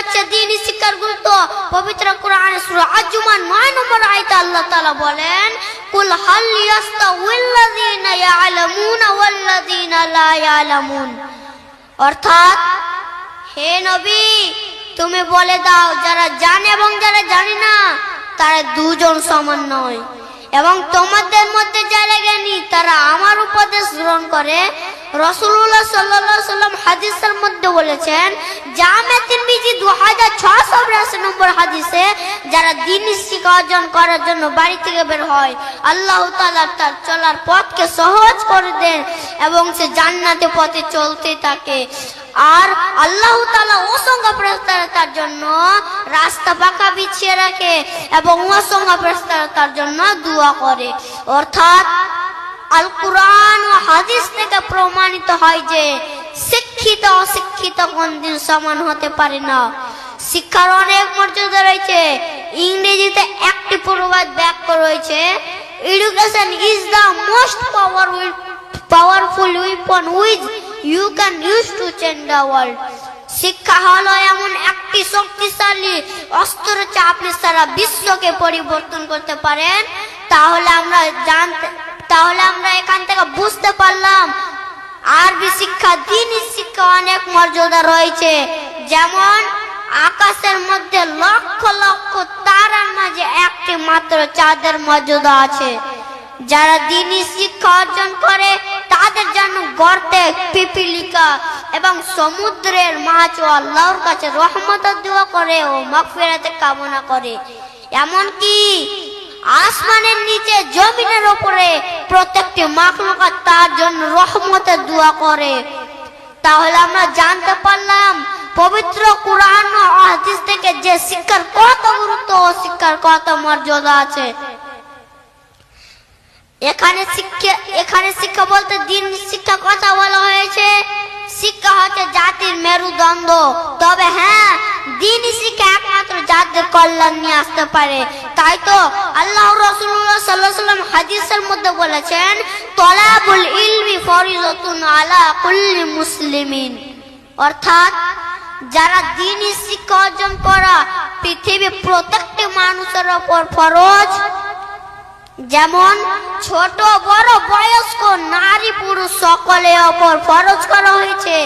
হচ্ছে দ্বীনি শিক্ষার গুরুত্ব। পবিত্র কোরআনে সূরা আজ-জুমার 9 নম্বর আয়াতে আল্লাহ তাআলা বলেন, কুল হাল ইয়াস্তাউিল্লাযীনা ইয়ালামুনা ওয়াল্লাযীনা লা ইয়ালামুন। অর্থাৎ হে নবী, তুমি বলে দাও, যারা জানে এবং যারা জানে না তারা দুজন সমান নয়, এবং তোমাদের মধ্যে যারা জ্ঞানী তারা আমার উপদেশ গ্রহণ করে। রাসূলুল্লাহ সাল্লাল্লাহু আলাইহি ওয়াসাল্লাম হাদিসের মধ্যে বলেছেন, জামে তিরমিজি 2682 নম্বর হাদিসে, যারা দ্বীনি শিক্ষা অর্জন করার জন্য বাড়ি থেকে বের হয়, আল্লাহ তাআলা তার চলার পথকে সহজ করে দেন এবং সে জান্নাতের পথে চলতে থাকে। আর আল্লাহ তাআলা অসংখ্য ফেরেশতারা তার জন্য রাস্তা পাকা বিছিয়ে রাখে এবং অসংখ্য ফেরেশতারা তার জন্য দোয়া করে। অর্থাৎ আল কুরআন ও হাদিস থেকে প্রমাণিত হয় যে শিক্ষিত অশিক্ষিত কোনদিন সমান হতে পারে না। শিক্ষার অনেক মর্যাদা রয়েছে। ইংরেজিতে একটি প্রবাদ বাক্য রয়েছে, education is the most powerful weapon which you can use to change the world. শিক্ষা হলো এমন একটি শক্তিশালী অস্ত্র যা আপনি সারা বিশ্বকে পরিবর্তন করতে পারেন। তাহলে আমরা এখান থেকে বুঝতে পারলাম আরবি শিক্ষা, দ্বীনি শিক্ষা অনেক মর্যাদা রয়েছে। যেমন আকাশের মধ্যে লক্ষ লক্ষ তারার মাঝে একটি মাত্র চাঁদের মর্যাদা আছে। যারা দ্বীনি শিক্ষা অর্জন করে তাদের জন্য গর্তে পিপিলিকা এবং সমুদ্রের মাছ ও আল্লাহর কাছে রহমতের দোয়া করে ও মাগফিরাতের কামনা করে। এমনকি আসমানের নিচে জমিনের উপরে প্রত্যেকটি মাখলুকাত তার জন্য রহমতের দোয়া করে। তাহলে আমরা জানতে পারলাম পবিত্র কোরআন ও হাদিস থেকে যে শিক্ষার কত গুরুত্ব ও শিক্ষার কত মর্যাদা আছে। এখানে শিক্ষা বলতে দ্বীনি শিক্ষা কথা বলা হয়েছে। শিক্ষা হচ্ছে জাতির মেরুদণ্ড। তবে হ্যাঁ, দ্বীনি শিক্ষা একমাত্র জাতির কল্যাণ নিয়ে আসতে পারে। তাই তো আল্লাহ রাসূলুল্লাহ সাল্লাল্লাহু আলাইহি ওয়াসাল্লাম হাদিসের মধ্যে বলেছেন, তলাবুল ইলমি ফরিজাতুন আলা কুল্লি মুসলিমিন। অর্থাৎ যারা দ্বীনি শিক্ষা অর্জন করা পৃথিবীর প্রত্যেকটি মানুষের উপর ফরজ। যেমন ছোট বড় বয়স্ক নারী পুরুষ সকলের উপর ফরজ করা হয়েছে।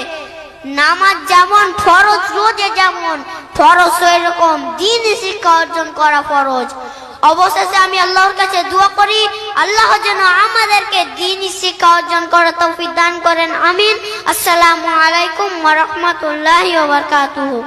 নামাজ যেমন ফরজ, রোজা যেমন ফরজ, সেরকম দ্বীনি শিক্ষা অর্জন করা ফরজ। অবশেষে আমি আল্লাহর কাছে দোয়া করি, আল্লাহ যেন আমাদেরকে দ্বীনি শিক্ষা অর্জন করার তৌফিক দান করেন। আমিন। আসসালামু আলাইকুম ওয়া রাহমাতুল্লাহি ওয়া বারাকাতুহু।